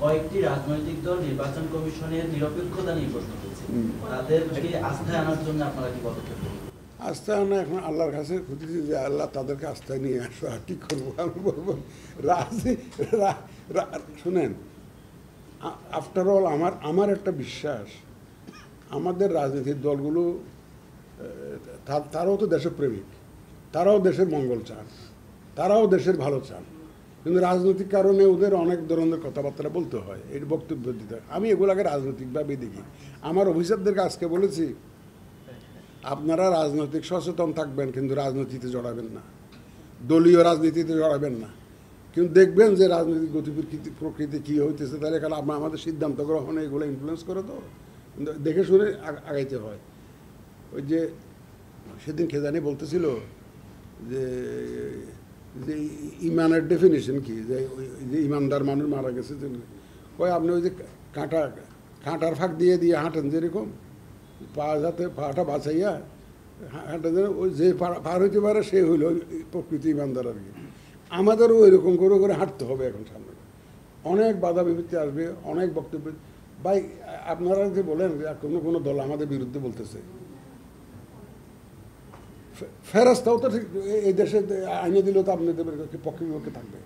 কয়েকটি রাজনৈতিক দল নির্বাচন কমিশনের নিরপেক্ষতা নিয়ে প্রশ্ন তুলছে, তাদেরকে আস্থায় আনার জন্য আপনারা কি পদক্ষেপ নেবেন? আস্থা আনা এখন আল্লাহর কাছে খুঁজেছি যে আল্লাহ তাদেরকে আস্থায় নিয়ে আসো, আর কী করবো আমি বলবো। শুনেন, আফটার অল আমার একটা বিশ্বাস, আমাদের রাজনৈতিক দলগুলো তারাও তো দেশপ্রেমিক, তারাও দেশের মঙ্গল চান, তারাও দেশের ভালো চান, কিন্তু রাজনৈতিক কারণে ওদের অনেক ধরনের কথাবার্তা বলতে হয়, এই বক্তব্য দিতে হয়। আমি এগুলোকে রাজনৈতিকভাবে দেখি। আমার অফিসারদেরকে আজকে বলেছি, আপনারা রাজনৈতিক সচেতন থাকবেন, কিন্তু রাজনীতিতে জড়াবেন না, দলীয় রাজনীতিতে জড়াবেন না। কিন্তু দেখবেন যে রাজনৈতিক গতি প্রকৃতি কী হইতেছে, তাহলে কারণ আমাদের সিদ্ধান্ত গ্রহণে এগুলো ইনফ্লুয়েন্স করে, তো দেখে শুনে আগাইতে হয়। ওই যে সেদিন খেজানি বলতেছিল যে যে ইমানের ডেফিনেশন কি, যে ইমানদার মানুষ মারা গেছে, ওই আপনি ওই যে কাঁটার ফাঁক দিয়ে দিয়ে হাঁটেন, যেরকম পা যাতে পাটা বাঁচাইয়া হাঁটেন, ওই যে পার হইতে পারে সে হইল প্রকৃতি ইমানদার আর কি। আমাদেরও ওই রকম করে করে হাঁটতে হবে। এখন সামনে অনেক বাধা বিপত্তি আসবে, অনেক বক্তব্য। ভাই আপনারা যে বলেন কোনো কোনো দল আমাদের বিরুদ্ধে বলতেছে, ফেরস্তাও তো ঠিক এই দেশে আইনে দিলেও তো আপনাদের পক্ষে বিপক্ষে থাকবে।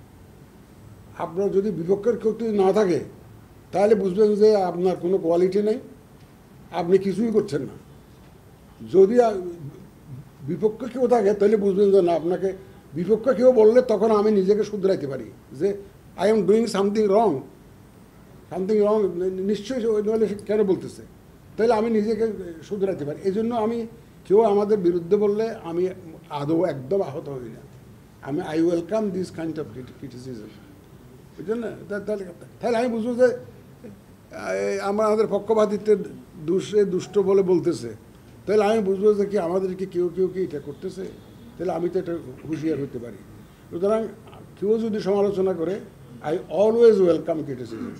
আপনার যদি বিপক্ষের কেউ না থাকে, তাহলে বুঝবেন যে আপনার কোনো কোয়ালিটি নেই, আপনি কিছুই করছেন না। যদি বিপক্ষে কেউ থাকে, তাহলে বুঝবেন যে না, আপনাকে বিপক্ষে কেউ বললে তখন আমি নিজেকে শুধরাইতে পারি যে I am doing something wrong, নিশ্চয়ই নইলে কেন বলতেছে, তাহলে আমি নিজেকে শুধরাইতে পারি। এই জন্য আমি কেউ আমাদের বিরুদ্ধে বললে আমি আদৌ একদম আহত হই না। I welcome this kind of criticism, বুঝলেন না? তাহলে আমি বুঝবো যে আমাদের পক্ষপাতিত্বের দুষ্ট বলে বলতেছে, তাহলে আমি বুঝবো যে কি আমাদেরকে কেউ কি এটা করতেছে, তাহলে আমি তো এটা হুঁশিয়ার হতে পারি। সুতরাং কেউ যদি সমালোচনা করে, আই অলওয়েজ ওয়েলকাম ক্রিটিসিজম।